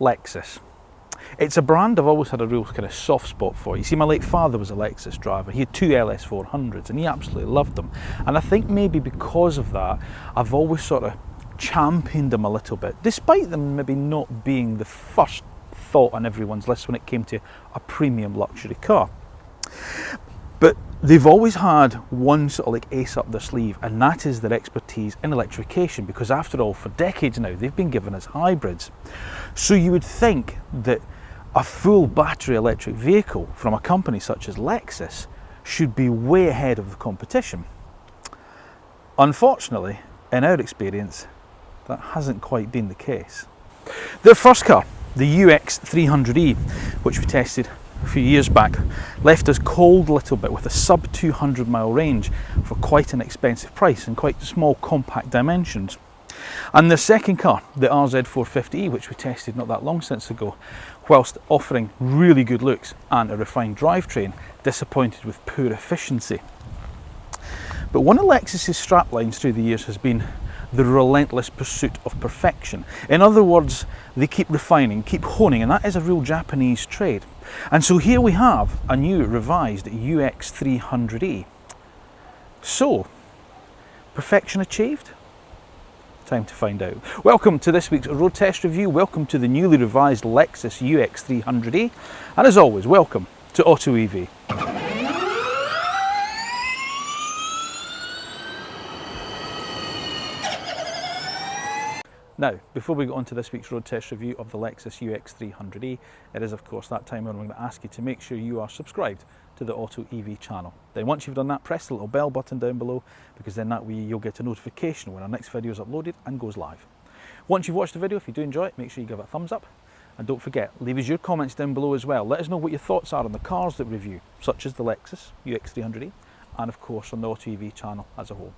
Lexus. It's a brand I've always had a real kind of soft spot for. You see, my late father was a Lexus driver. He had two LS400s and he absolutely loved them. And I think maybe because of that, I've always sort of championed them a little bit, despite them maybe not being the first thought on everyone's list when it came to a premium luxury car. But they've always had one sort of like ace up their sleeve, and that is their expertise in electrification, because after all, for decades now, they've been given us hybrids. So you would think that a full battery electric vehicle from a company such as Lexus should be way ahead of the competition. Unfortunately, in our experience, that hasn't quite been the case. Their first car, the UX300e, which we tested a few years back, left us cold a little bit with a sub 200 mile range for quite an expensive price and quite small compact dimensions. And their second car, the RZ450e, which we tested not that long since ago, whilst offering really good looks and a refined drivetrain, disappointed with poor efficiency. But one of Lexus's straplines through the years has been the relentless pursuit of perfection. In other words, they keep refining, keep honing, and that is a real Japanese trade. And so here we have a new revised UX300e. So, perfection achieved? Time to find out. Welcome to this week's road test review. Welcome to the newly revised Lexus UX300e. And as always, welcome to AutoEV. Now, before we get on to this week's road test review of the Lexus UX300e, it is of course that time when I'm going to ask you to make sure you are subscribed to the AutoEV channel. Then once you've done that, press the little bell button down below, because then that way you'll get a notification when our next video is uploaded and goes live. Once you've watched the video, if you do enjoy it, make sure you give it a thumbs up. And don't forget, leave us your comments down below as well. Let us know what your thoughts are on the cars that we review, such as the Lexus UX300e, and of course on the AutoEV channel as a whole.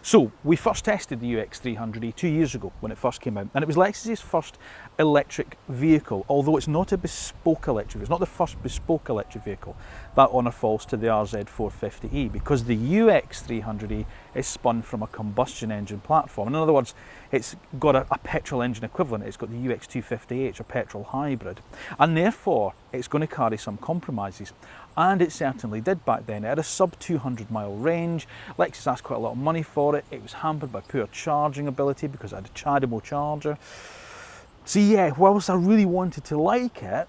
So, we first tested the UX300e 2 years ago when it first came out, and it was Lexus's first electric vehicle, although it's not a bespoke electric vehicle. It's not the first bespoke electric vehicle. That honour falls to the RZ450e, because the UX300e is spun from a combustion engine platform. In other words, it's got a petrol engine equivalent. It's got the UX250h, a petrol hybrid, and therefore it's going to carry some compromises. And it certainly did back then. It had a sub 200 mile range. Lexus asked quite a lot of money for it. It was hampered by poor charging ability because it had a CHAdeMO charger. So yeah, whilst I really wanted to like it,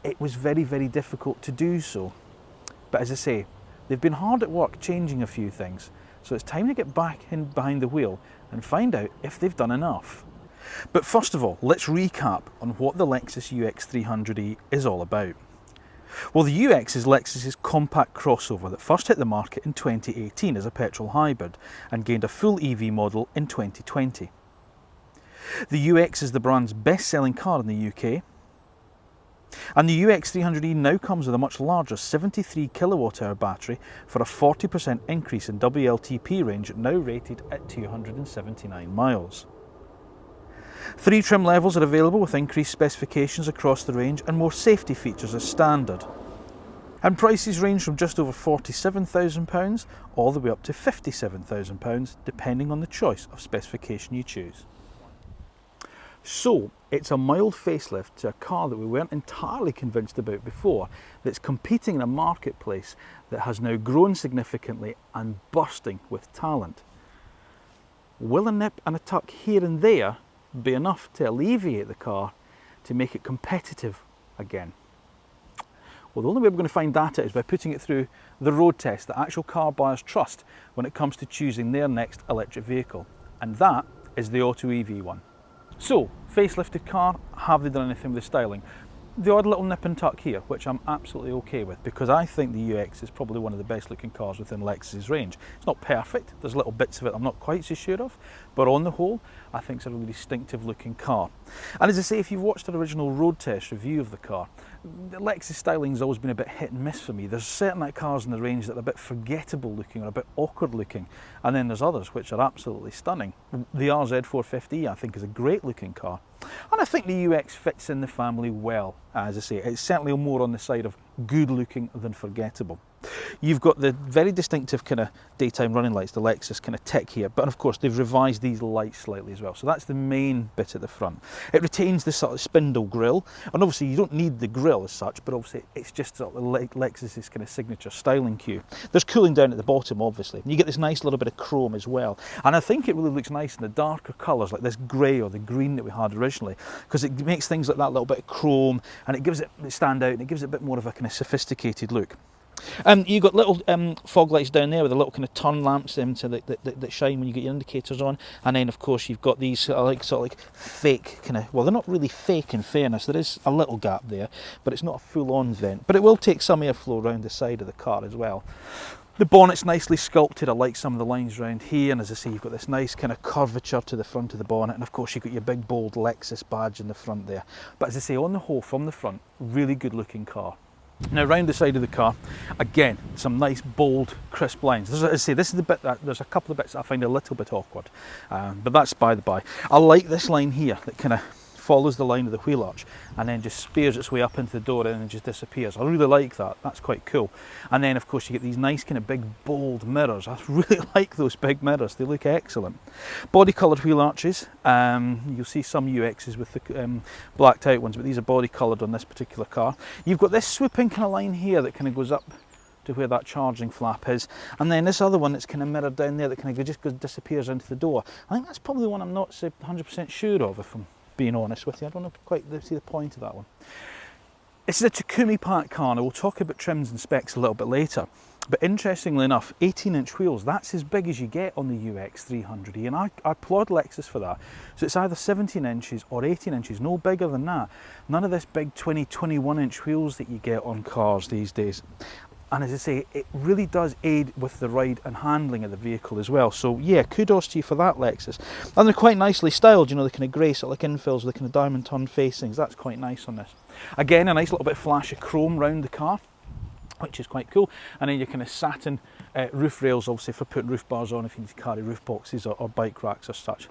it was very, very difficult to do so. But as I say, they've been hard at work changing a few things. So it's time to get back in behind the wheel and find out if they've done enough. But first of all, let's recap on what the Lexus UX300e is all about. Well, the UX is Lexus's compact crossover that first hit the market in 2018 as a petrol hybrid and gained a full EV model in 2020. The UX is the brand's best-selling car in the UK, and the UX300e now comes with a much larger 73 kilowatt-hour battery for a 40% increase in WLTP range, now rated at 279 miles. 3 trim levels are available with increased specifications across the range and more safety features as standard. And prices range from just over £47,000 all the way up to £57,000 depending on the choice of specification you choose. So it's a mild facelift to a car that we weren't entirely convinced about before, that's competing in a marketplace that has now grown significantly and bursting with talent. Will a nip and a tuck here and there be enough to alleviate the car to make it competitive again? Well, the only way we're going to find that out is by putting it through the road test that actual car buyers trust when it comes to choosing their next electric vehicle, and that is the AutoEV one. So, facelifted car, have they done anything with the styling? The odd little nip and tuck here, which I'm absolutely okay with, because I think the UX is probably one of the best looking cars within Lexus's range. It's not perfect, there's little bits of it I'm not quite so sure of, but on the whole, I think it's a really distinctive looking car. And as I say, if you've watched the original road test review of the car, the Lexus styling's always been a bit hit and miss for me. There's certain cars in the range that are a bit forgettable looking or a bit awkward looking, and then there's others which are absolutely stunning. The RZ450e I think is a great looking car, and I think the UX fits in the family well. As I say, it's certainly more on the side of good looking than forgettable. You've got the very distinctive kind of daytime running lights, the Lexus kind of tech here, but of course they've revised these lights slightly as well. So that's the main bit at the front. It retains this sort of spindle grille, and obviously you don't need the grille as such, but obviously it's just sort of Lexus's kind of signature styling cue. There's cooling down at the bottom, obviously. You get this nice little bit of chrome as well, and I think it really looks nice in the darker colours like this grey or the green that we had originally, because it makes things like that little bit of chrome, and it gives it stand out, and it gives it a bit more of a kind of sophisticated look. You've got little fog lights down there with a little kind of turn lamps that shine when you get your indicators on, and then of course you've got these sort of like fake kind of, well, they're not really fake in fairness, there is a little gap there, but it's not a full-on vent, but it will take some airflow around the side of the car as well. The bonnet's nicely sculpted. I like some of the lines around here, and as I say, you've got this nice kind of curvature to the front of the bonnet, and of course you've got your big bold Lexus badge in the front there. But as I say, on the whole, from the front, really good looking car. Now round the side of the car, again, some nice bold crisp lines. As I say, this is the bit that there's a couple of bits that I find a little bit awkward, but that's by the by. I like this line here that kind of follows the line of the wheel arch and then just spears its way up into the door and then just disappears. I really like that, that's quite cool. And then of course you get these nice kind of big bold mirrors. I really like those big mirrors, they look excellent. Body coloured wheel arches, you'll see some UXs with the blacked out ones, but these are body coloured on this particular car. You've got this swooping kind of line here that kind of goes up to where that charging flap is, and then this other one that's kind of mirrored down there that kind of just disappears into the door. I think that's probably one I'm not 100% sure of, if I'm being honest with you. I don't know quite see the point of that one. This is a Takumi Park car, and we'll talk about trims and specs a little bit later. But interestingly enough, 18-inch wheels, that's as big as you get on the UX300e, and I applaud Lexus for that. So it's either 17 inches or 18 inches, no bigger than that. None of this big 21-inch wheels that you get on cars these days. And as I say, it really does aid with the ride and handling of the vehicle as well. So yeah, kudos to you for that, Lexus. And they're quite nicely styled, you know, the kind of grey sort of like infills with the kind of diamond turned facings. That's quite nice on this. Again, a nice little bit of flash of chrome round the car, which is quite cool. And then your kind of satin roof rails, obviously for putting roof bars on if you need to carry roof boxes or bike racks or such.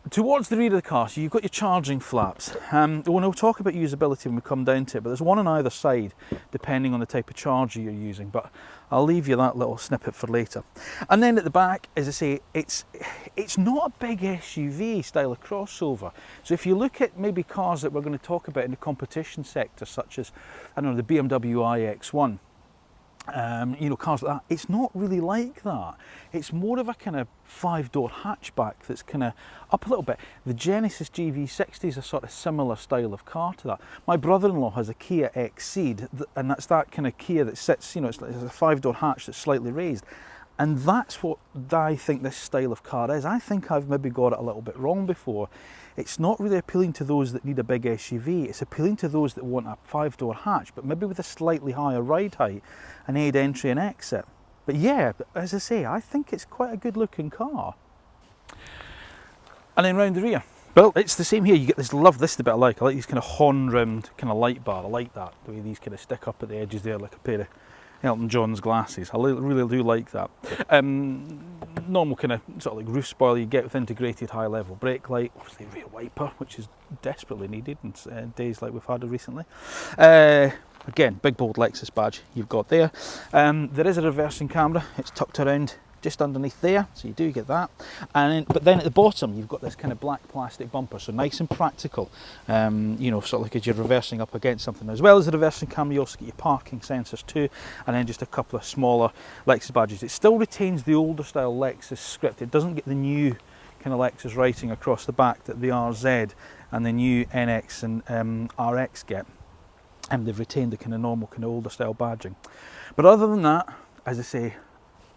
Towards the rear of the car, so you've got your charging flaps. We'll talk about usability when we come down to it, but there's one on either side depending on the type of charger you're using, but I'll leave you that little snippet for later. And then at the back, as I say, it's not a big SUV style of crossover. So if you look at maybe cars that we're going to talk about in the competition sector, such as, I don't know, the BMW iX1, you know, cars like that, it's not really like that. It's more of a kind of 5-door hatchback that's kind of up a little bit. The Genesis GV60 is a sort of similar style of car to that. My brother-in-law has a Kia Exceed, and that's that kind of Kia that sits, you know, it's a 5-door hatch that's slightly raised. And that's what I think this style of car is. I think I've maybe got it a little bit wrong before. It's not really appealing to those that need a big SUV. It's appealing to those that want a 5-door hatch, but maybe with a slightly higher ride height and aid entry and exit. But yeah, as I say, I think it's quite a good looking car. And then round the rear, well, it's the same here. You get this, this is the bit I like these kind of horn rimmed kind of light bar. I like that, the way these kind of stick up at the edges there like a pair of Elton John's glasses. I really do like that. Normal kind of sort of like roof spoiler you get with integrated high level brake light, obviously rear wiper, which is desperately needed in days like we've had recently. Again, big bold Lexus badge you've got there. There is a reversing camera, it's tucked around just underneath there, so you do get that. But then at the bottom you've got this kind of black plastic bumper, so nice and practical. You know, sort of like as you're reversing up against something. As well as the reversing camera, you also get your parking sensors too, and then just a couple of smaller Lexus badges. It still retains the older style Lexus script. It doesn't get the new kind of Lexus writing across the back that the RZ and the new NX and RX get. And they've retained the kind of normal, kind of older style badging. But other than that, as I say,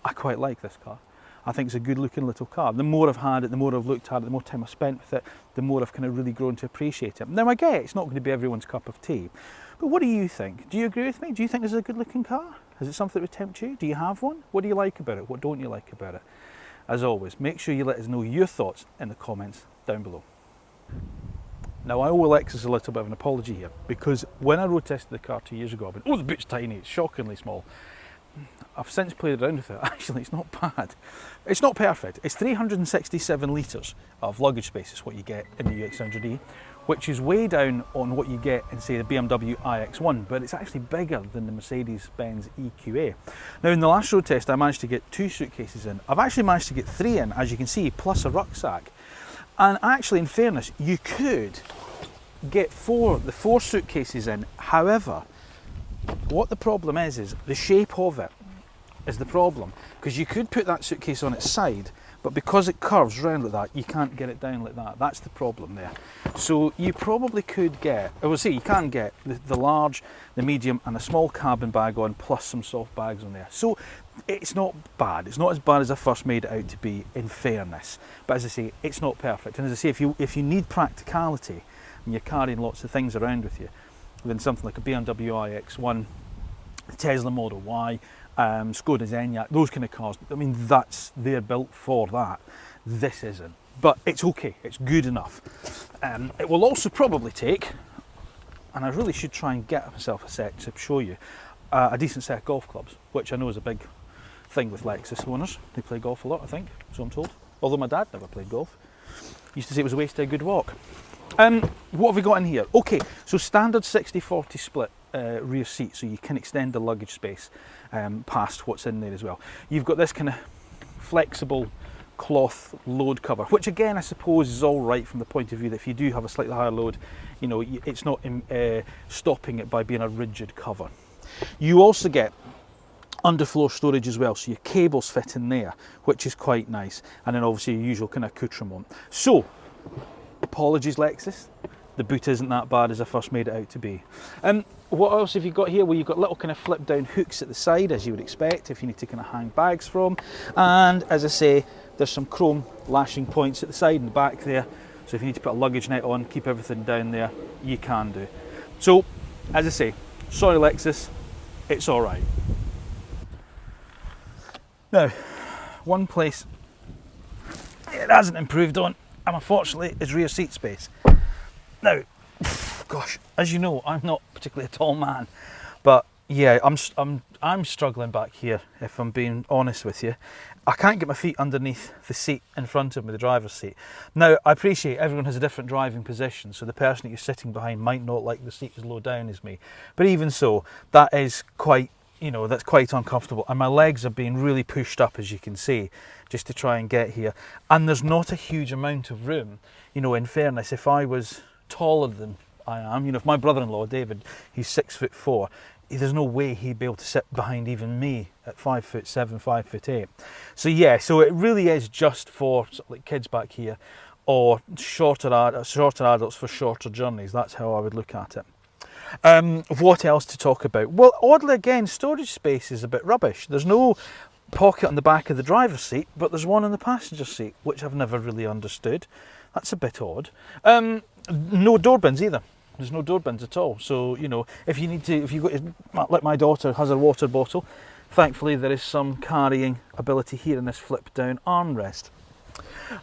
I quite like this car. I think it's a good looking little car. The more I've had it, the more I've looked at it, the more time I've spent with it, the more I've kind of really grown to appreciate it. Now I get it's not going to be everyone's cup of tea, but what do you think? Do you agree with me? Do you think this is a good looking car? Is it something that would tempt you? Do you have one? What do you like about it? What don't you like about it? As always, make sure you let us know your thoughts in the comments down below. Now I owe Lexus a little bit of an apology here, because when I road tested the car 2 years ago, I went, oh, the boot's tiny, it's shockingly small. I've since played around with it. Actually, it's not bad. It's not perfect. It's 367 litres of luggage space is what you get in the UX300e, which is way down on what you get in, say, the BMW iX1, but it's actually bigger than the Mercedes-Benz EQA. Now, in the last road test, I managed to get 2 suitcases in. I've actually managed to get 3 in, as you can see, plus a rucksack. And actually, in fairness, you could get the 4 suitcases in. However, what the problem is the shape of it is the problem, because you could put that suitcase on its side, but because it curves round like that, you can't get it down like that. That's the problem there. So you probably could get, I will say you can get the large, the medium and a small cabin bag on, plus some soft bags on there. So it's not bad. It's not as bad as I first made it out to be, in fairness. But as I say, it's not perfect. And as I say, if you need practicality and you're carrying lots of things around with you, then something like a BMW iX1, the Tesla Model Y, Skoda Enyaq, those kind of cars, I mean, they're built for that. This isn't, but it's okay, it's good enough. It will also probably take, and I really should try and get myself a set to show you, a decent set of golf clubs, which I know is a big thing with Lexus owners. They play golf a lot, I think, so I'm told. Although my dad never played golf. He used to say it was a waste of a good walk. What have we got in here? Okay, so standard 60-40 split rear seat, so you can extend the luggage space past what's in there as well. You've got this kind of flexible cloth load cover, which again I suppose is all right from the point of view that if you do have a slightly higher load, you know, it's not stopping it by being a rigid cover. You also get underfloor storage as well, so your cables fit in there, which is quite nice, and then obviously your usual kind of accoutrement. So, apologies Lexus, the boot isn't that bad as I first made it out to be. What else have you got here? Well, you've got little kind of flip down hooks at the side, as you would expect if you need to kind of hang bags from, and as I say, there's some chrome lashing points at the side and the back there, so if you need to put a luggage net on, keep everything down there, you can do. So, as I say, sorry Lexus, it's all right. Now, one place it hasn't improved on, and unfortunately, is rear seat space. Now, gosh, as you know, I'm not particularly a tall man, but yeah, I'm struggling back here, if I'm being honest with you. I can't get my feet underneath the seat in front of me, the driver's seat. Now, I appreciate everyone has a different driving position, so the person that you're sitting behind might not like the seat as low down as me. But even so, that is quite, you know, that's quite uncomfortable, and my legs are being really pushed up, as you can see, just to try and get here. And there's not a huge amount of room. You know, in fairness, if I was taller than I am, you know, if my brother-in-law David, he's 6'4", there's no way he'd be able to sit behind even me at 5'7", 5'8". So yeah, so it really is just for sort of like kids back here, or shorter adults for shorter journeys. That's how I would look at it. What else to talk about? Well, oddly again, storage space is a bit rubbish. There's no pocket on the back of the driver's seat, but there's one on the passenger seat, which I've never really understood. That's a bit odd. No door bins either. There's no door bins at all. So, you know, if you've got to, like my daughter has her water bottle, thankfully there is some carrying ability here in this flip down armrest.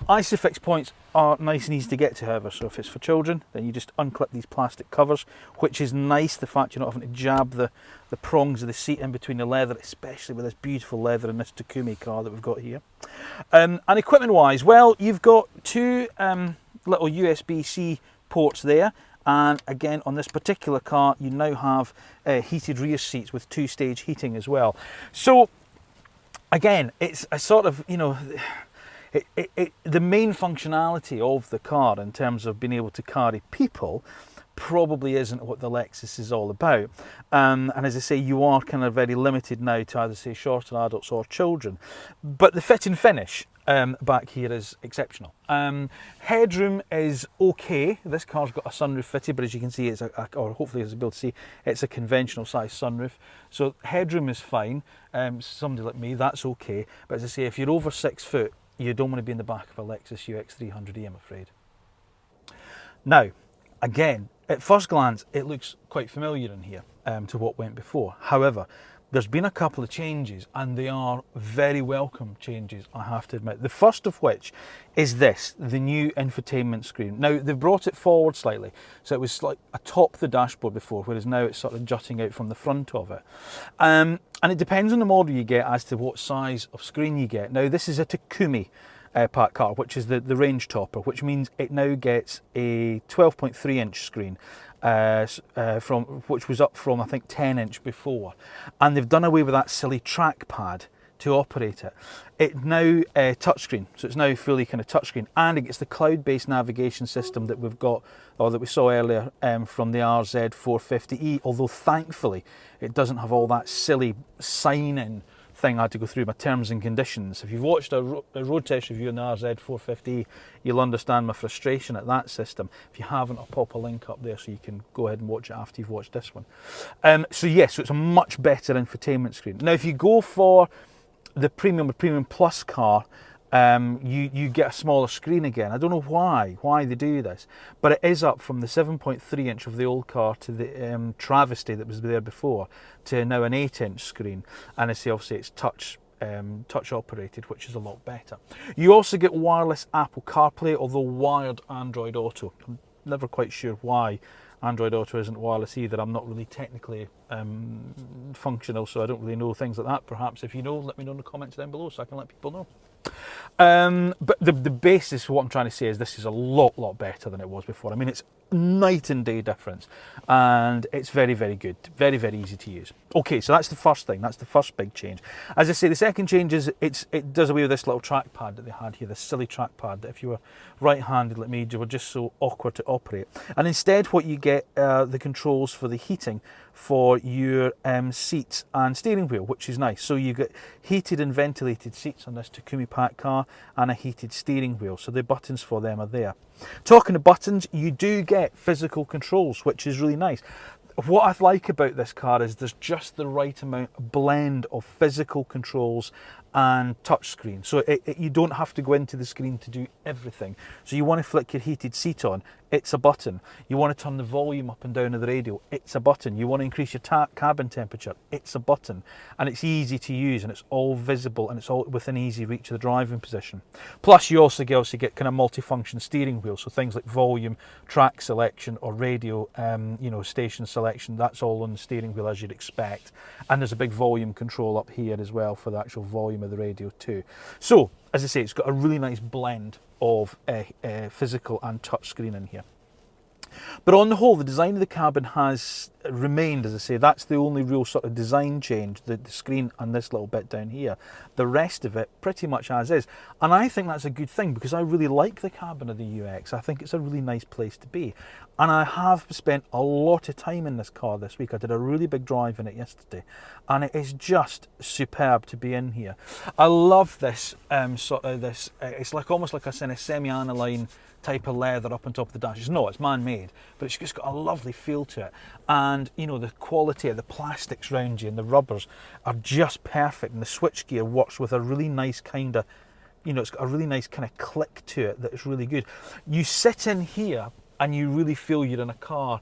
Isofix points are nice and easy to get to, however, so if it's for children, then you just unclip these plastic covers, which is nice, the fact you're not having to jab the prongs of the seat in between the leather, especially with this beautiful leather in this Takumi car that we've got here. And equipment wise, well, you've got 2 little USB-C ports there, and again on this particular car you now have heated rear seats with 2-stage heating as well. So again, it's a sort of, you know, the main functionality of the car in terms of being able to carry people probably isn't what the Lexus is all about. And as I say, you are kind of very limited now to either say shorter adults or children. But the fit and finish back here is exceptional. Headroom is okay. This car's got a sunroof fitted, but as you can see, it's or hopefully as you'll be able to see, it's a conventional size sunroof. So headroom is fine. Somebody like me, that's okay. But as I say, if you're over 6 foot, you don't want to be in the back of a Lexus UX300e, I'm afraid. Now, again, at first glance, it looks quite familiar in here to what went before. However, there's been a couple of changes, and they are very welcome changes, I have to admit. The first of which is this, the new infotainment screen. Now, they've brought it forward slightly, so it was like atop the dashboard before, whereas now it's sort of jutting out from the front of it. And it depends on the model you get as to what size of screen you get. Now, this is a Takumi pack car, which is the range topper, which means it now gets a 12.3-inch screen. Which was up from, I think, 10-inch before, and they've done away with that silly trackpad to operate it. It's now a touchscreen, so it's now fully kind of touchscreen, and it gets the cloud-based navigation system that we've got, or that we saw earlier from the RZ450e. Although thankfully it doesn't have all that silly sign-in thing I had to go through my terms and conditions. If you've watched a road test review on the RZ450e, you'll understand my frustration at that system. If you haven't, I'll pop a link up there so you can go ahead and watch it after you've watched this one. So yes, so it's a much better infotainment screen. Now, if you go for the Premium Plus car, you get a smaller screen again. I don't know why they do this, but it is up from the 7.3-inch of the old car to the Travesty that was there before to now an 8-inch screen. And I say, obviously, it's touch operated, which is a lot better. You also get wireless Apple CarPlay, although wired Android Auto. I'm never quite sure why Android Auto isn't wireless either. I'm not really technically functional, so I don't really know things like that. Perhaps if you know, let me know in the comments down below so I can let people know. But the basis of what I'm trying to say is this is a lot better than it was before. I mean, it's night and day difference, and it's very good, very easy to use. Okay, so that's the first thing, that's the first big change. As I say, the second change is it does away with this little trackpad that they had here, this silly trackpad that if you were right-handed like me, you were just so awkward to operate. And instead what you get the controls for the heating for your seats and steering wheel, which is nice. So you get heated and ventilated seats on this Takumi pack car and a heated steering wheel, so the buttons for them are there. Talking of buttons, you do get physical controls, which is really nice. What I like about this car is there's just the right blend of physical controls and touchscreen. So you don't have to go into the screen to do everything. So you want to flick your heated seat on, it's a button. You want to turn the volume up and down of the radio, it's a button. You want to increase your cabin temperature, it's a button. And it's easy to use, and it's all visible, and it's all within easy reach of the driving position. Plus you also get kind of multifunction steering wheel, so things like volume, track selection, or radio station selection, that's all on the steering wheel as you'd expect. And there's a big volume control up here as well for the actual volume of the radio too. So as I say, it's got a really nice blend of physical and touch screen in here. But on the whole, the design of the cabin has remained, as I say. That's the only real sort of design change, the screen and this little bit down here. The rest of it pretty much as is. And I think that's a good thing, because I really like the cabin of the UX. I think it's a really nice place to be. And I have spent a lot of time in this car this week. I did a really big drive in it yesterday, and it is just superb to be in here. I love this it's like almost like a semi-aniline type of leather up on top of the dash. It's man-made, but it's just got a lovely feel to it. And the quality of the plastics around you and the rubbers are just perfect, and the switchgear works with a really nice kind of, it's got a really nice kind of click to it that is really good. You sit in here and you really feel you're in a car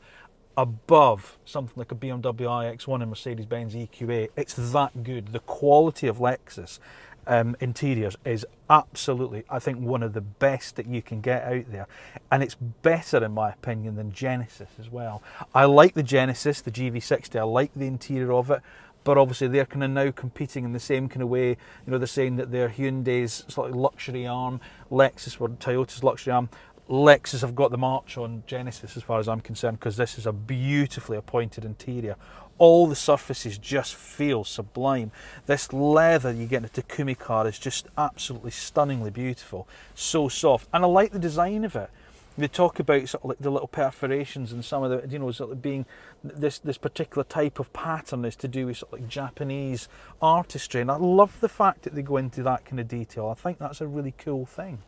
above something like a BMW iX1 and Mercedes-Benz EQA. It's that good. The quality of Lexus interiors is absolutely, I think, one of the best that you can get out there, and it's better in my opinion than Genesis as well. I like the Genesis, the GV60, I like the interior of it, but obviously they're kind of now competing in the same kind of way. They're saying that they're Hyundai's sort of luxury arm, Lexus were Toyota's luxury arm. Lexus have got the march on Genesis as far as I'm concerned, because this is a beautifully appointed interior. All the surfaces just feel sublime. This leather you get in a Takumi car is just absolutely stunningly beautiful. So soft. And I like the design of it. They talk about sort of like the little perforations and some of the, sort of being this particular type of pattern is to do with sort of like Japanese artistry. And I love the fact that they go into that kind of detail. I think that's a really cool thing.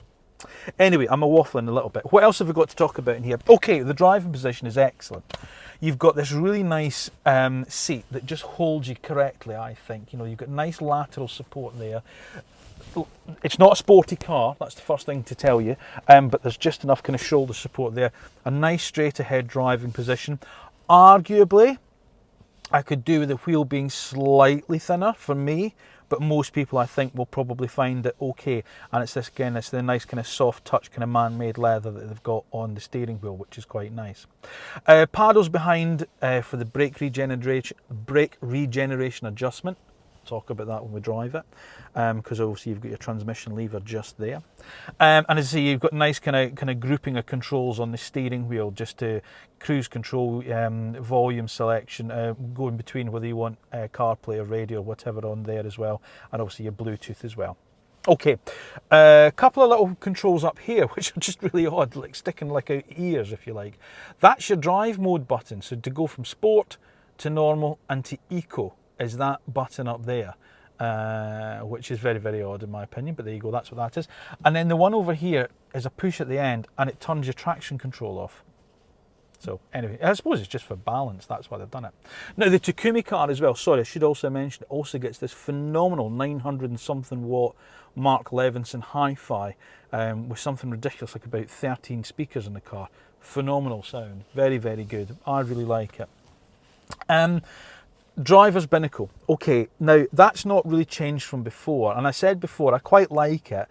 Anyway, I'm waffling a little bit. What else have we got to talk about in here? Okay, the driving position is excellent. You've got this really nice seat that just holds you correctly, I think. You've got nice lateral support there. It's not a sporty car, that's the first thing to tell you, but there's just enough kind of shoulder support there. A nice straight ahead driving position. Arguably, I could do with the wheel being slightly thinner for me, but most people I think will probably find it okay. And it's this, again, it's the nice kind of soft touch kind of man-made leather that they've got on the steering wheel, which is quite nice. Paddles behind for the brake regeneration adjustment. Talk about that when we drive it, because obviously you've got your transmission lever just there, and as I say, you've got nice kind of grouping of controls on the steering wheel, just to cruise control, volume selection, go in between whether you want CarPlay or radio or whatever on there as well, and obviously your Bluetooth as well. Okay, a couple of little controls up here which are just really odd, like sticking like out ears if you like. That's your drive mode button, so to go from sport to normal and to eco is that button up there, which is very, very odd in my opinion, but there you go, that's what that is. And then the one over here is a push at the end and it turns your traction control off. So anyway, I suppose it's just for balance, that's why they've done it. Now the Takumi car as well, sorry, I should also mention, it also gets this phenomenal 900 and something watt Mark Levinson hi-fi, with something ridiculous like about 13 speakers in the car. Phenomenal sound, very, very good. I really like it. Driver's binnacle. Okay, now that's not really changed from before, and I said before I quite like it,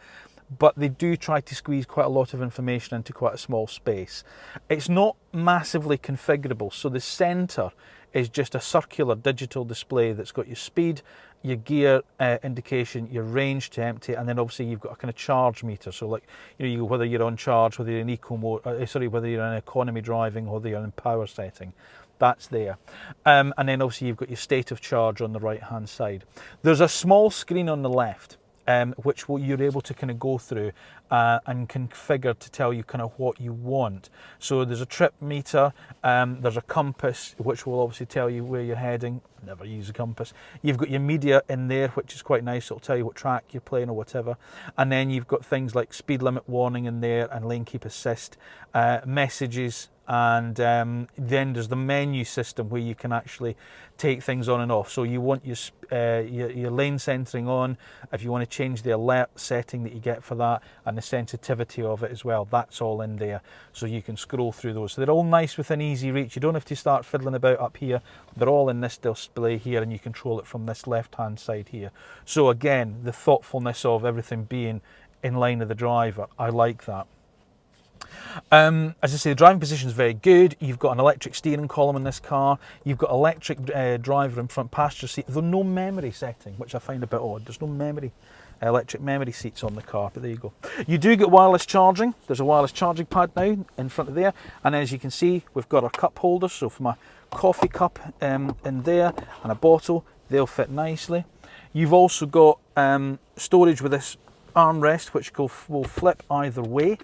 but they do try to squeeze quite a lot of information into quite a small space. It's not massively configurable, so the centre is just a circular digital display that's got your speed, your gear indication, your range to empty, and then obviously you've got a kind of charge meter. So like, you know, whether you're on charge, whether you're in eco mode, whether you're in economy driving, whether you're in power setting. That's there. And then obviously you've got your state of charge on the right hand side. There's a small screen on the left, which you're able to kind of go through and configure to tell you kind of what you want. So there's a trip meter, there's a compass which will obviously tell you where you're heading. Never use a compass. You've got your media in there, which is quite nice. It'll tell you what track you're playing or whatever. And then you've got things like speed limit warning in there and lane keep assist, messages, and then there's the menu system where you can actually take things on and off. So you want your lane centering on, if you want to change the alert setting that you get for that and the sensitivity of it as well, that's all in there, so you can scroll through those. So they're all nice within easy reach. You don't have to start fiddling about up here. They're all in this display here and you control it from this left hand side here. So again, the thoughtfulness of everything being in line with the driver, I like that. As I say, the driving position is very good. You've got an electric steering column in this car. You've got electric driver and front passenger seat, though no memory setting, which I find a bit odd. There's no electric memory seats on the car, but there you go. You do get wireless charging. There's a wireless charging pad now in front of there, and as you can see, we've got our cup holders. So for my coffee cup in there and a bottle, they'll fit nicely. You've also got storage with this armrest, which will flip either way,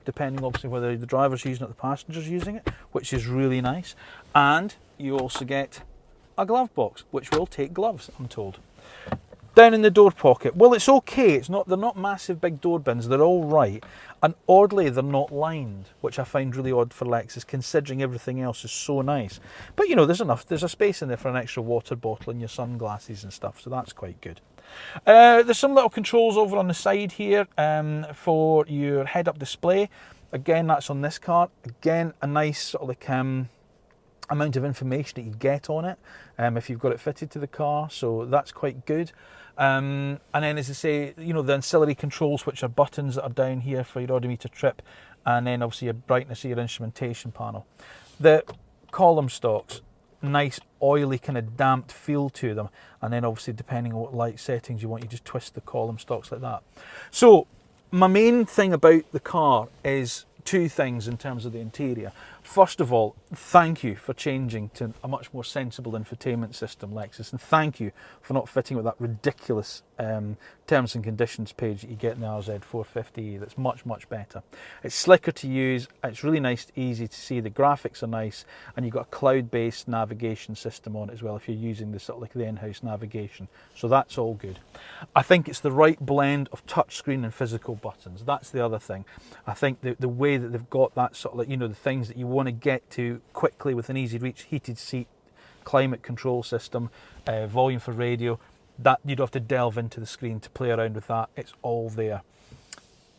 depending obviously whether the driver's using it or the passenger's using it, which is really nice. And you also get a glove box, which will take gloves, I'm told. Down in the door pocket, well, it's okay. They're not massive big door bins. They're all right, and oddly they're not lined, which I find really odd for Lexus, considering everything else is so nice. But you know, there's a space in there for an extra water bottle and your sunglasses and stuff, so that's quite good. There's some little controls over on the side here for your head-up display. Again, that's on this car. Again, a nice sort of like amount of information that you get on it if you've got it fitted to the car, so that's quite good. And then, as I say, you know, the ancillary controls, which are buttons that are down here for your odometer trip, and then obviously your brightness of your instrumentation panel. The column stocks, nice oily kind of damped feel to them, and then obviously depending on what light settings you want, you just twist the column stocks like that. So my main thing about the car is two things in terms of the interior. First of all, thank you for changing to a much more sensible infotainment system, Lexus, and thank you for not fitting with that ridiculous terms and conditions page that you get in the RZ450e. That's much, much better. It's slicker to use, it's really nice, easy to see, the graphics are nice, and you've got a cloud-based navigation system on it as well if you're using the sort of like the in-house navigation, so that's all good. I think it's the right blend of touchscreen and physical buttons. That's the other thing. I think the way that they've got that sort of like, you know, the things that you want to get to quickly with an easy reach, heated seat, climate control system, volume for radio, that you don't have to delve into the screen to play around with that. It's all there.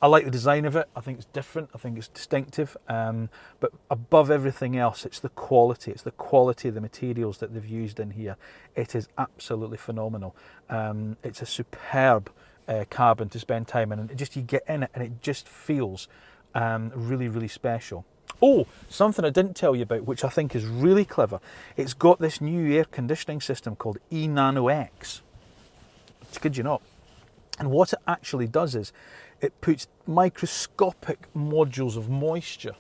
I like the design of it. I think it's different. I think it's distinctive. But above everything else, it's the quality. It's the quality of the materials that they've used in here. It is absolutely phenomenal. It's a superb cabin to spend time in, and you get in it and it just feels really, really special. Oh, something I didn't tell you about, which I think is really clever. It's got this new air conditioning system called eNanoX. It's kid you not. And what it actually does is it puts microscopic modules of moisture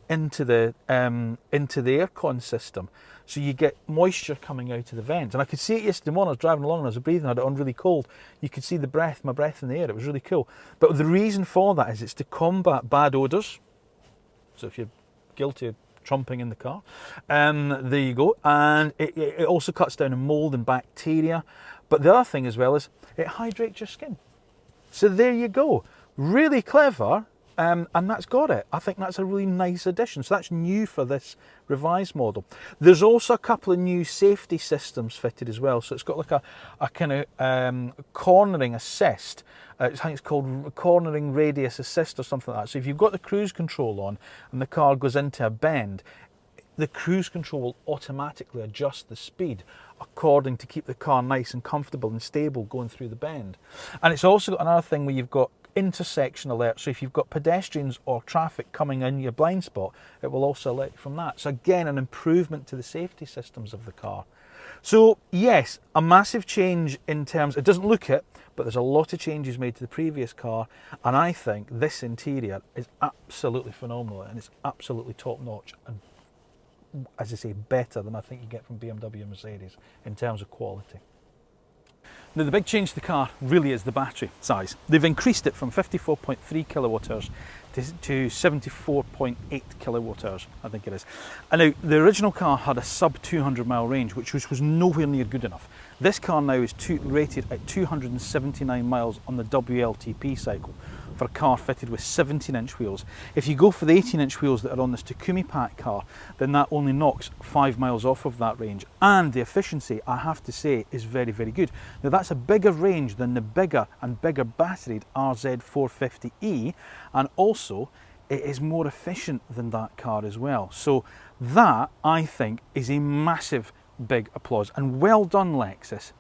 into the aircon system, so you get moisture coming out of the vents. And I could see it yesterday morning. I was driving along and I was breathing. I had it on really cold. You could see my breath in the air. It was really cool. But the reason for that is it's to combat bad odours. So if you're guilty of trumping in the car, there you go. And it also cuts down on mould and bacteria. But the other thing as well is it hydrates your skin. So there you go. Really clever. And that's got it. I think that's a really nice addition. So that's new for this revised model. There's also a couple of new safety systems fitted as well. So it's got like a kind of cornering assist. I think it's called cornering radius assist or something like that. So if you've got the cruise control on and the car goes into a bend, the cruise control will automatically adjust the speed according to keep the car nice and comfortable and stable going through the bend. And it's also got another thing where you've got intersection alert. So if you've got pedestrians or traffic coming in your blind spot, it will also alert you from that. So again, an improvement to the safety systems of the car. So yes, a massive change in terms, it doesn't look it, but there's a lot of changes made to the previous car, and I think this interior is absolutely phenomenal and it's absolutely top notch, and as I say, better than I think you get from BMW and Mercedes in terms of quality. Now the big change to the car really is the battery size. They've increased it from 54.3 kilowatt hours to 74.8 kilowatt hours, I think it is. And now the original car had a sub 200 mile range, which was nowhere near good enough. This car now is rated at 279 miles on the WLTP cycle for a car fitted with 17-inch wheels. If you go for the 18-inch wheels that are on this Takumi Pack car, then that only knocks 5 miles off of that range. And the efficiency, I have to say, is very, very good. Now that's a bigger range than the bigger and bigger batteried RZ450e, and also it is more efficient than that car as well. So that, I think, is a massive big applause, and well done, Lexus.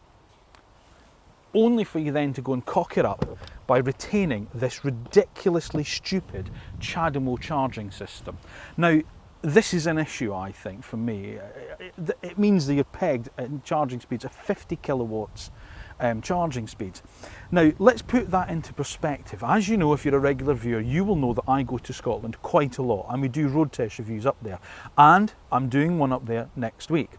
Only for you then to go and cock it up by retaining this ridiculously stupid CHAdeMO charging system. Now, this is an issue, I think, for me. It means that you're pegged at charging speeds of 50 kilowatts charging speeds. Now, let's put that into perspective. As you know, if you're a regular viewer, you will know that I go to Scotland quite a lot, and we do road test reviews up there, and I'm doing one up there next week.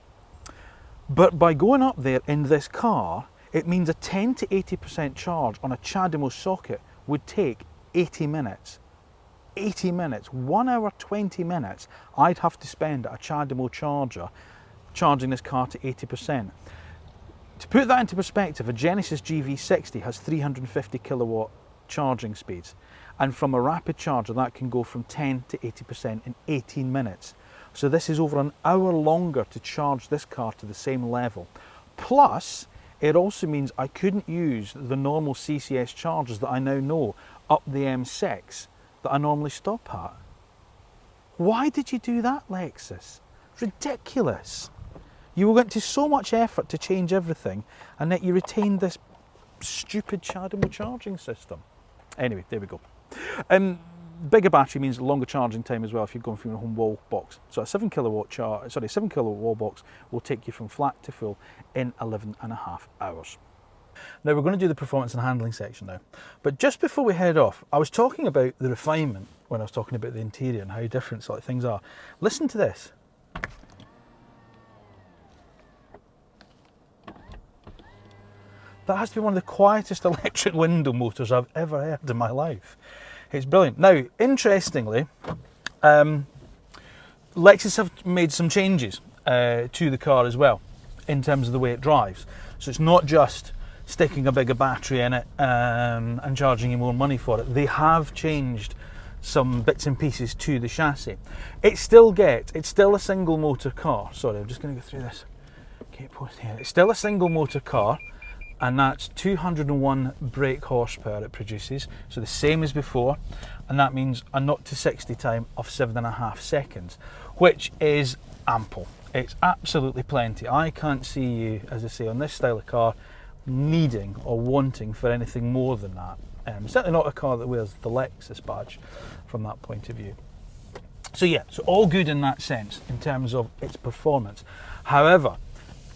But by going up there in this car, it means a 10 to 80% charge on a CHAdeMO socket would take 80 minutes. 80 minutes, 1 hour 20 minutes, I'd have to spend at a CHAdeMO charger charging this car to 80%. To put that into perspective, a Genesis GV60 has 350 kilowatt charging speeds, and from a rapid charger that can go from 10 to 80% in 18 minutes. So this is over an hour longer to charge this car to the same level. Plus, it also means I couldn't use the normal CCS chargers that I now know up the M6 that I normally stop at. Why did you do that, Lexus? Ridiculous. You went to so much effort to change everything, and yet you retained this stupid CHAdeMO charging system. Anyway, there we go. Bigger battery means longer charging time as well if you're going from your home wall box. So a 7 kilowatt wall box will take you from flat to full in 11.5 hours. Now we're going to do the performance and handling section now. But just before we head off, I was talking about the refinement when I was talking about the interior and how different sort of things are. Listen to this. That has to be one of the quietest electric window motors I've ever heard in my life. It's brilliant. Now, interestingly, Lexus have made some changes to the car as well in terms of the way it drives. So it's not just sticking a bigger battery in it and charging you more money for it. They have changed some bits and pieces to the chassis. It's still a single motor car. Sorry, I'm just going to go through this. It's still a single motor car, and that's 201 brake horsepower it produces, so the same as before, and that means a 0 to 60 time of 7.5 seconds, which is ample. It's absolutely plenty. I can't see you, as I say, on this style of car needing or wanting for anything more than that. Certainly not a car that wears the Lexus badge from that point of view. So yeah, so all good in that sense in terms of its performance. However,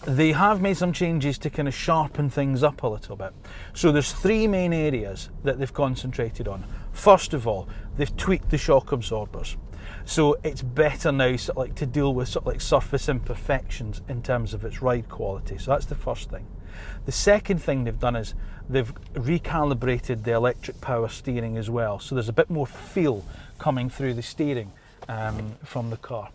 they have made some changes to kind of sharpen things up a little bit. So there's three main areas that they've concentrated on. First of all, they've tweaked the shock absorbers. So it's better now sort of like to deal with sort of like surface imperfections in terms of its ride quality. So that's the first thing. The second thing they've done is they've recalibrated the electric power steering as well. So there's a bit more feel coming through the steering from the car.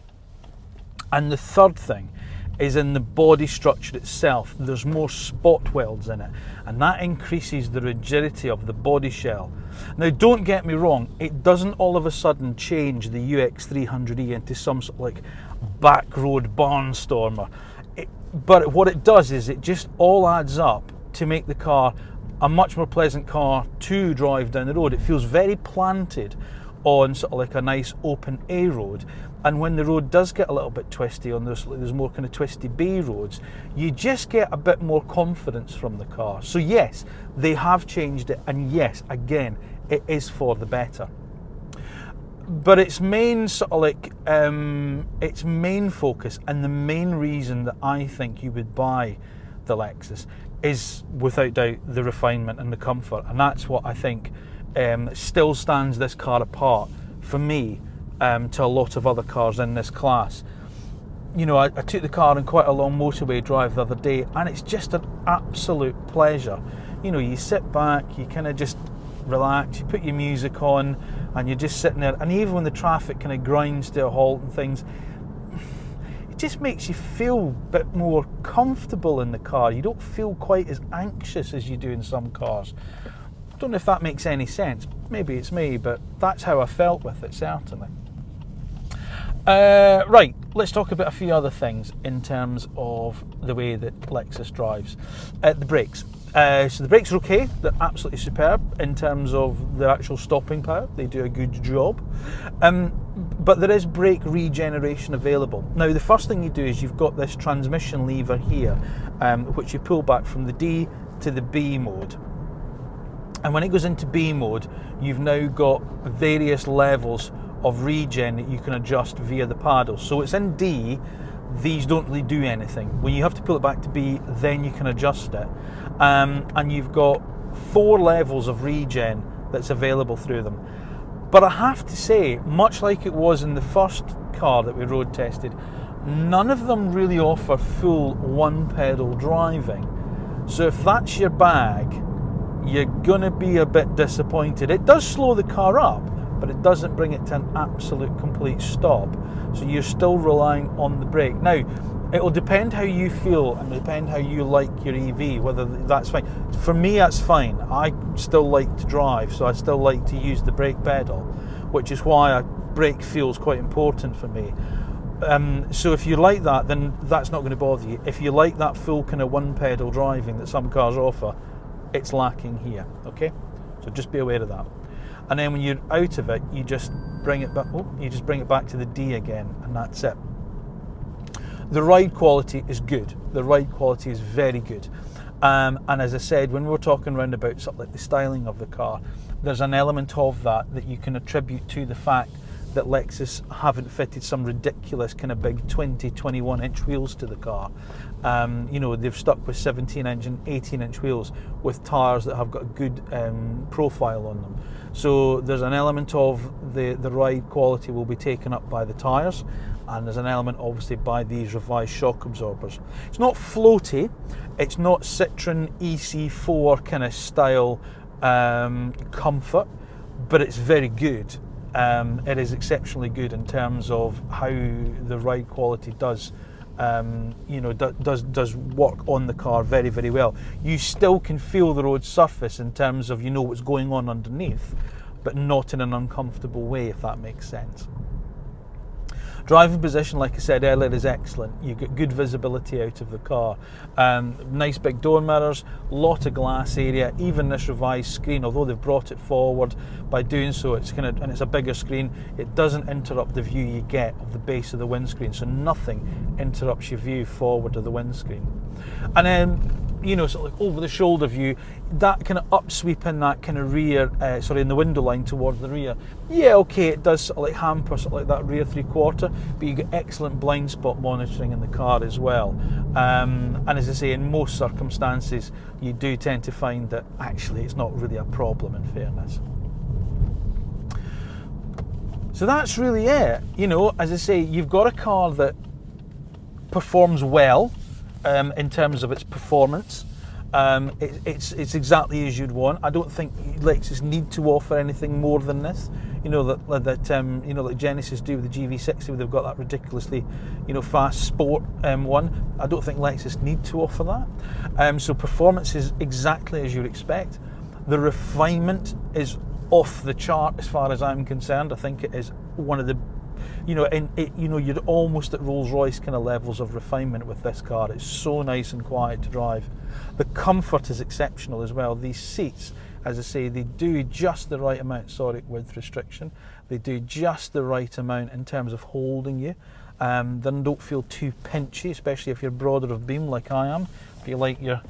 And the third thing is in the body structure itself. There's more spot welds in it, and that increases the rigidity of the body shell. Now don't get me wrong, it doesn't all of a sudden change the UX300e into some sort of like back road barnstormer, but what it does is it just all adds up to make the car a much more pleasant car to drive down the road. It feels very planted on sort of like a nice open A road, and when the road does get a little bit twisty on those, there's more kind of twisty B roads, you just get a bit more confidence from the car. So yes, they have changed it, and yes, again, it is for the better. But its main sort of like its main focus and the main reason that I think you would buy the Lexus is without doubt the refinement and the comfort, and that's what I think still stands this car apart for me to a lot of other cars in this class. You know, I took the car on quite a long motorway drive the other day, and it's just an absolute pleasure. You know, you sit back, you kind of just relax, you put your music on, and you're just sitting there, and even when the traffic kind of grinds to a halt and things, it just makes you feel a bit more comfortable in the car. You don't feel quite as anxious as you do in some cars. I don't know if that makes any sense. Maybe it's me, but that's how I felt with it, certainly. Right, let's talk about a few other things in terms of the way that Lexus drives. The brakes. So the brakes are okay, they're absolutely superb in terms of the actual stopping power. They do a good job. But there is brake regeneration available. Now the first thing you do is you've got this transmission lever here, which you pull back from the D to the B mode. And when it goes into B mode, you've now got various levels of regen that you can adjust via the paddles. So it's in D, these don't really do anything. When you have to pull it back to B, then you can adjust it. And you've got 4 levels of regen that's available through them. But I have to say, much like it was in the first car that we road tested, none of them really offer full one-pedal driving. So if that's your bag, you're gonna be a bit disappointed. It does slow the car up, but it doesn't bring it to an absolute complete stop. So you're still relying on the brake. Now, it'll depend how you feel and depend how you like your EV, whether that's fine. For me, that's fine. I still like to drive, so I still like to use the brake pedal, which is why brake feels quite important for me. So if you like that, then that's not going to bother you. If you like that full kind of one pedal driving that some cars offer, it's lacking here, okay? So just be aware of that. And then when you're out of it, you just bring it back. You just bring it back to the D again, and that's it. The ride quality is good. The ride quality is very good. And as I said, when we were talking around about sort of like the styling of the car, there's an element of that you can attribute to the fact that Lexus haven't fitted some ridiculous kind of big 20, 21 inch wheels to the car. You know, they've stuck with 17 inch and 18 inch wheels with tyres that have got a good profile on them. So there's an element of the ride quality will be taken up by the tyres, and there's an element obviously by these revised shock absorbers. It's not floaty, it's not Citroen EC4 kind of style comfort, but it's very good. It is exceptionally good in terms of how the ride quality does does work on the car very, very well. You still can feel the road surface in terms of what's going on underneath, but not in an uncomfortable way, if that makes sense. Driving position, like I said earlier, is excellent. You get good visibility out of the car. Nice big door mirrors, lot of glass area. Even this revised screen, although they've brought it forward, by doing so, it's and it's a bigger screen. It doesn't interrupt the view you get of the base of the windscreen, so nothing interrupts your view forward of the windscreen. And then, you know, sort of like over the shoulder view, that kind of upsweeping, that kind of rear, in the window line towards the rear. Yeah, okay, it does sort of like hamper sort of like that rear 3/4, but you get excellent blind spot monitoring in the car as well. And as I say, in most circumstances, you do tend to find that actually it's not really a problem, in fairness. So that's really it. You know, as I say, you've got a car that performs well in terms of its performance. It's exactly as you'd want. I don't think Lexus need to offer anything more than this. You know that you know, like Genesis do with the GV60, where they've got that ridiculously, you know, fast sport one. I don't think Lexus need to offer that. So performance is exactly as you'd expect. The refinement is off the chart as far as I'm concerned. I think it is one of the, you know, you're almost at Rolls-Royce kind of levels of refinement with this car. It's so nice and quiet to drive. The comfort is exceptional as well. These seats, as I say, they do just the right amount, width restriction. They do just the right amount in terms of holding you. Then don't feel too pinchy, especially if you're broader of beam like I am. If you like your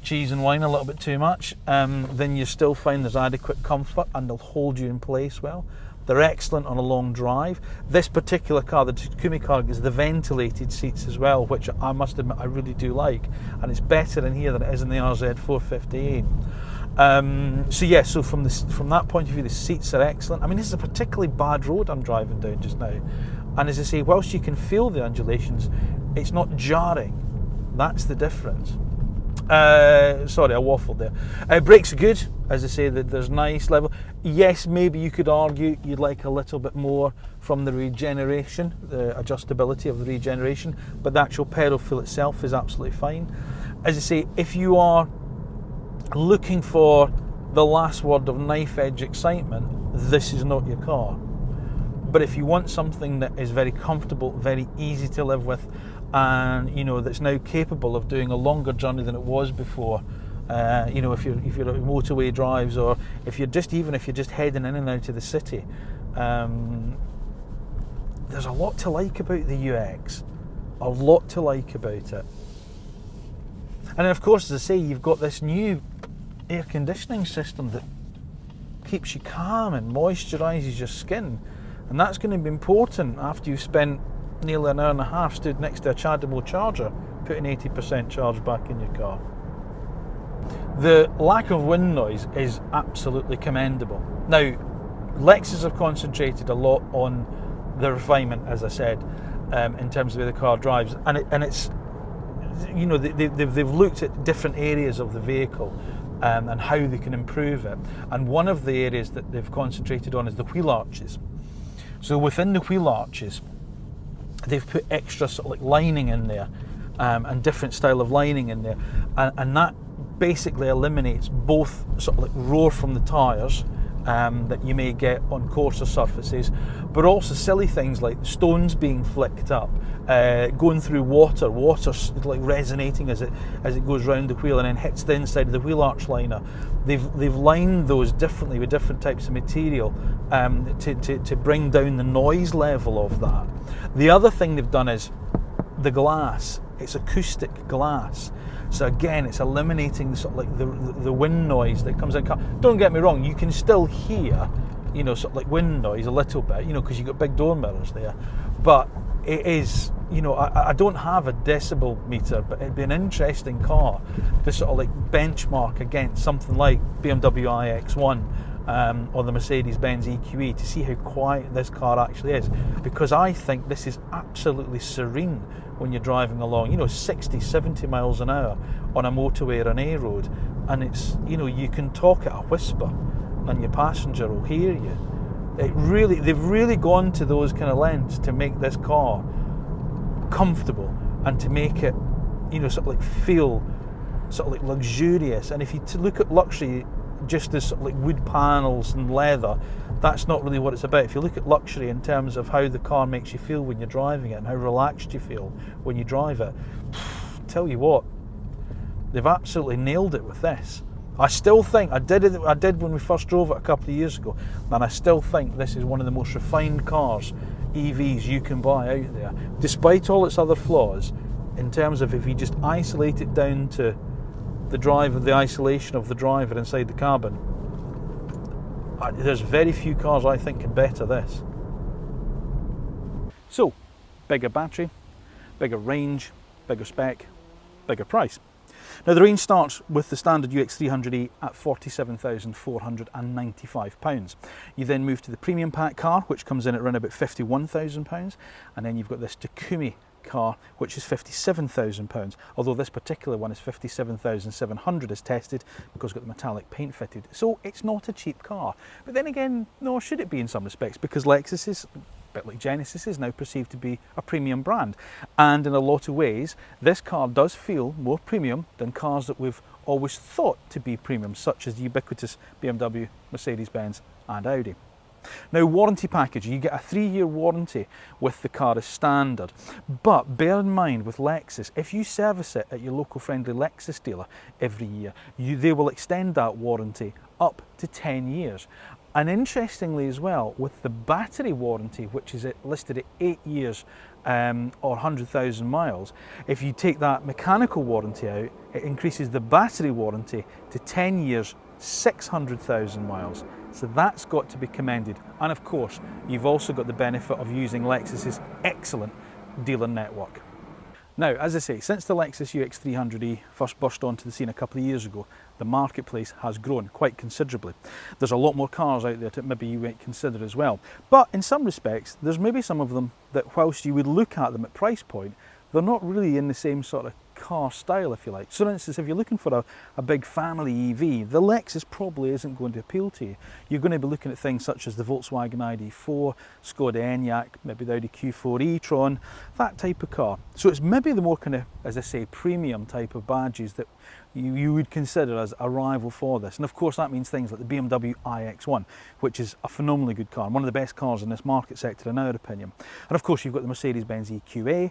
cheese and wine a little bit too much, then you still find there's adequate comfort and they'll hold you in place well. They're excellent on a long drive. This particular car, the Takumi car, gets the ventilated seats as well, which I must admit I really do like, and it's better in here than it is in the RZ450e. So from that point of view, the seats are excellent. I mean, this is a particularly bad road I'm driving down just now, and as I say, whilst you can feel the undulations, it's not jarring. That's the difference. Sorry, I waffled there. Brakes are good, as I say, that there's nice level. Yes, maybe you could argue you'd like a little bit more from the regeneration, the adjustability of the regeneration, but the actual pedal feel itself is absolutely fine. As I say, if you are looking for the last word of knife edge excitement, this is not your car. But if you want something that is very comfortable, very easy to live with, and you know that's now capable of doing a longer journey than it was before, you know, if you're at motorway drives, or if you're just heading in and out of the city, there's a lot to like about the UX, a lot to like about it. And then of course, as I say, you've got this new air conditioning system that keeps you calm and moisturises your skin, and that's going to be important after you've spent nearly an hour and a half stood next to a chargeable charger, putting 80% charge back in your car. The lack of wind noise is absolutely commendable. Now, Lexus have concentrated a lot on the refinement, as I said, in terms of the way the car drives, and it's, you know, they've looked at different areas of the vehicle and how they can improve it. And one of the areas that they've concentrated on is the wheel arches. So within the wheel arches, they've put extra sort of like lining in there, and different style of lining in there, and that basically eliminates both sort of like roar from the tyres that you may get on coarser surfaces, but also silly things like stones being flicked up, going through water like resonating as it goes round the wheel and then hits the inside of the wheel arch liner. They've lined those differently with different types of material to bring down the noise level of that. The other thing they've done is the glass. It's acoustic glass. So again, it's eliminating sort of like the wind noise that comes in car. Don't get me wrong, you can still hear, you know, sort of like wind noise a little bit, you know, because you've got big door mirrors there. But it is, you know, I don't have a decibel meter, but it'd be an interesting car to sort of like benchmark against something like BMW iX1 or the Mercedes-Benz EQE to see how quiet this car actually is, because I think this is absolutely serene when you're driving along, you know, 60, 70 miles an hour on a motorway or an A road, and it's, you know, you can talk at a whisper and your passenger will hear you. They've really gone to those kind of lengths to make this car comfortable and to make it, you know, sort of like feel sort of like luxurious. And if you look at luxury just as like wood panels and leather. That's not really what it's about. If you look at luxury in terms of how the car makes you feel when you're driving it and how relaxed you feel when you drive it, tell you what, they've absolutely nailed it with this. I still think, I did when we first drove it a couple of years ago, and I still think this is one of the most refined cars, EVs, you can buy out there. Despite all its other flaws, in terms of if you just isolate it down to the driver, the isolation of the driver inside the cabin, there's very few cars I think can better this. So, bigger battery, bigger range, bigger spec, bigger price. Now the range starts with the standard UX300e at £47,495. You then move to the premium pack car, which comes in at around about £51,000, and then you've got this Takumi car, which is £57,000, although this particular one is £57,700 as tested because it's got the metallic paint fitted. So it's not a cheap car. But then again, nor should it be in some respects, because Lexus is, a bit like Genesis, is now perceived to be a premium brand. And in a lot of ways, this car does feel more premium than cars that we've always thought to be premium, such as the ubiquitous BMW, Mercedes-Benz and Audi. Now, warranty package, you get a 3-year warranty with the car as standard, but bear in mind with Lexus, if you service it at your local friendly Lexus dealer every year, they will extend that warranty up to 10 years. And interestingly as well, with the battery warranty, which is listed at 8 years or 100,000 miles, if you take that mechanical warranty out, it increases the battery warranty to 10 years, 600,000 miles. So that's got to be commended. And of course, you've also got the benefit of using Lexus's excellent dealer network. Now, as I say, since the Lexus UX300e first burst onto the scene a couple of years ago, the marketplace has grown quite considerably. There's a lot more cars out there that maybe you might consider as well. But in some respects, there's maybe some of them that whilst you would look at them at price point, they're not really in the same sort of car style, if you like. So for instance, if you're looking for a big family EV, the Lexus probably isn't going to appeal to you. You're going to be looking at things such as the Volkswagen ID4, Skoda Enyaq, maybe the Audi Q4 e-tron, that type of car. So it's maybe the more kind of, as I say, premium type of badges that you would consider as a rival for this. And of course that means things like the BMW iX1, which is a phenomenally good car, and one of the best cars in this market sector in our opinion. And of course you've got the Mercedes-Benz EQA,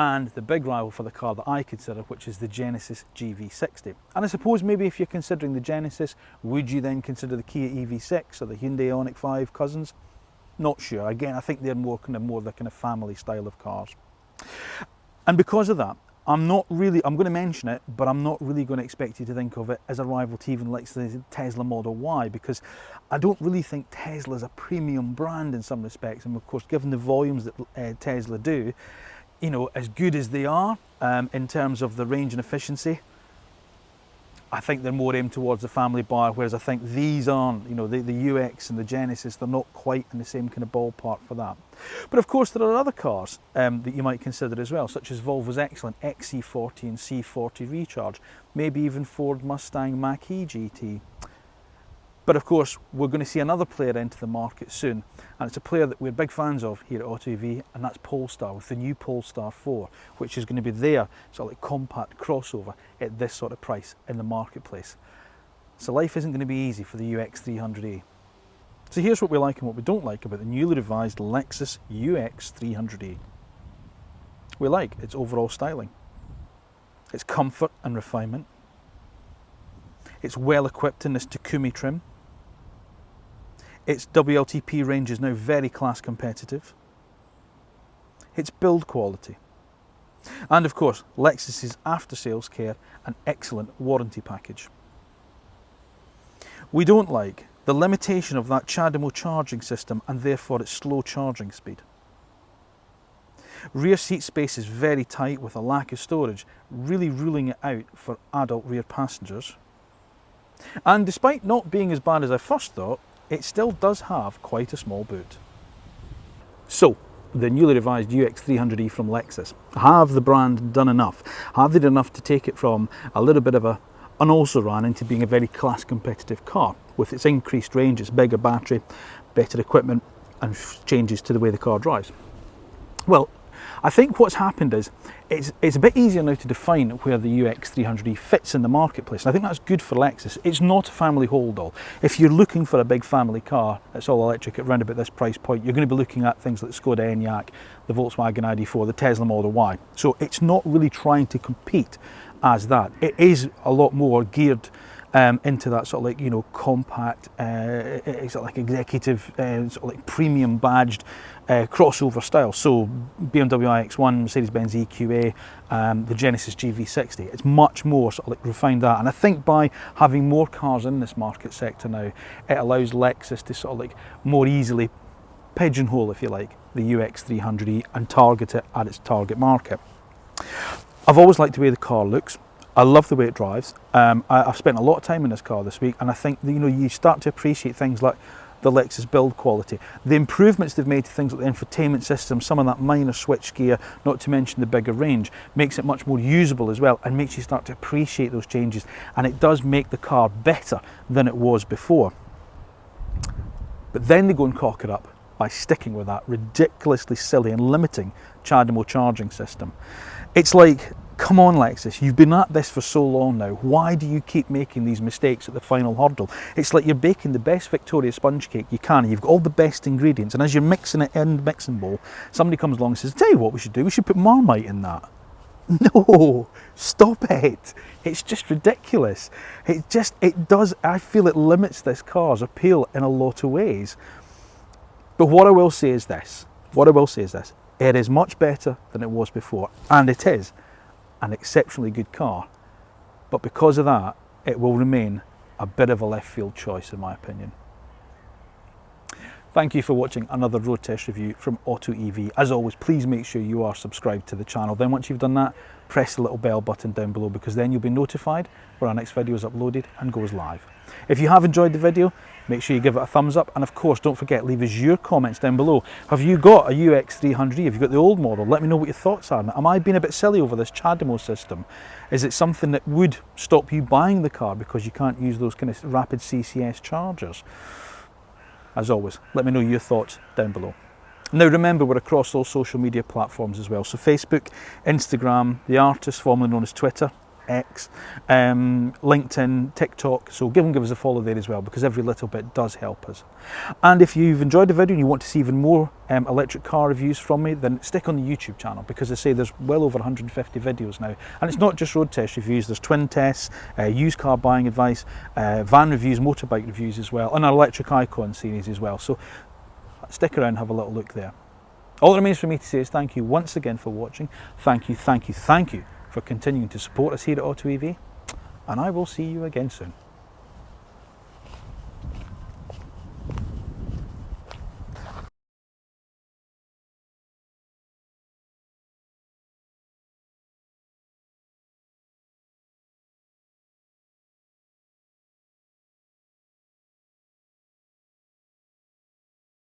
and the big rival for the car that I consider, which is the Genesis GV60. And I suppose maybe if you're considering the Genesis, would you then consider the Kia EV6 or the Hyundai Ioniq 5 cousins? Not sure. Again, I think they're more the kind of family style of cars. And because of that, I'm going to mention it, but I'm not really going to expect you to think of it as a rival to even like the Tesla Model Y, because I don't really think Tesla is a premium brand in some respects. And of course, given the volumes that Tesla do, you know, as good as they are in terms of the range and efficiency, I think they're more aimed towards the family buyer, whereas I think these aren't, you know, the UX and the Genesis, they're not quite in the same kind of ballpark for that. But of course there are other cars that you might consider as well, such as Volvo's excellent XC40 and C40 Recharge, maybe even Ford Mustang Mach-E GT. But of course, we're going to see another player enter the market soon, and it's a player that we're big fans of here at AutoEV, and that's Polestar, with the new Polestar 4, which is going to be their sort of like compact crossover at this sort of price in the marketplace. So life isn't going to be easy for the UX300e. So here's what we like and what we don't like about the newly revised Lexus UX300e. We like its overall styling, its comfort and refinement. It's well equipped in this Takumi trim. Its WLTP range is now very class competitive. Its build quality. And of course, Lexus's after-sales care and excellent warranty package. We don't like the limitation of that CHAdeMO charging system and therefore its slow charging speed. Rear seat space is very tight with a lack of storage, really ruling it out for adult rear passengers. And despite not being as bad as I first thought, it still does have quite a small boot. So, the newly revised UX300e from Lexus. Have the brand done enough? Have they done enough to take it from a little bit of an also-ran into being a very class competitive car, with its increased range, its bigger battery, better equipment and changes to the way the car drives? Well, I think what's happened is it's a bit easier now to define where the UX300e fits in the marketplace. And I think that's good for Lexus. It's not a family hold-all. If you're looking for a big family car that's all electric at around about this price point, you're going to be looking at things like the Skoda Enyaq, the Volkswagen ID4, the Tesla Model Y. So it's not really trying to compete as that. It is a lot more geared into that sort of like, you know, compact, sort of like executive, sort of like premium badged crossover style. So BMW iX1, Mercedes-Benz EQA, the Genesis GV60, it's much more sort of like refined that. And I think by having more cars in this market sector now, it allows Lexus to sort of like more easily pigeonhole, if you like, the UX300e and target it at its target market. I've always liked the way the car looks. I love the way it drives. I've spent a lot of time in this car this week, and I think that, you know, you start to appreciate things like the Lexus build quality, the improvements they've made to things like the infotainment system, some of that minor switch gear, not to mention the bigger range, makes it much more usable as well, and makes you start to appreciate those changes. And it does make the car better than it was before. But then they go and cock it up by sticking with that ridiculously silly and limiting CHAdeMO charging system. It's like, come on Lexus, you've been at this for so long now, why do you keep making these mistakes at the final hurdle? It's like you're baking the best Victoria sponge cake you can, you've got all the best ingredients, and as you're mixing it in the mixing bowl, somebody comes along and says, tell you what we should do, we should put Marmite in that. No, stop it. It's just ridiculous. It does, I feel it limits this car's appeal in a lot of ways. But what I will say is this, it is much better than it was before, and it is an exceptionally good car, but because of that, it will remain a bit of a left field choice in my opinion. Thank you for watching another road test review from AutoEV. As always, please make sure you are subscribed to the channel. Then once you've done that, press the little bell button down below, because then you'll be notified when our next video is uploaded and goes live. If you have enjoyed the video, make sure you give it a thumbs up, and of course don't forget, leave us your comments down below. Have you got a UX300e? Have you got the old model? Let me know what your thoughts are. Am I being a bit silly over this CHAdeMO system? Is it something that would stop you buying the car because you can't use those kind of rapid CCS chargers? As always, let me know your thoughts down below. Now remember, we're across all social media platforms as well. So Facebook, Instagram, the artist formerly known as Twitter, X, LinkedIn, TikTok. So give us a follow there as well, because every little bit does help us. And if you've enjoyed the video and you want to see even more electric car reviews from me, then stick on the YouTube channel, because I say there's well over 150 videos now. And it's not just road test reviews, there's twin tests, used car buying advice, van reviews, motorbike reviews as well, and our electric icon series as well. So stick around and have a little look there. All that remains for me to say is thank you once again for watching. Thank you for continuing to support us here at AutoEV, and I will see you again soon.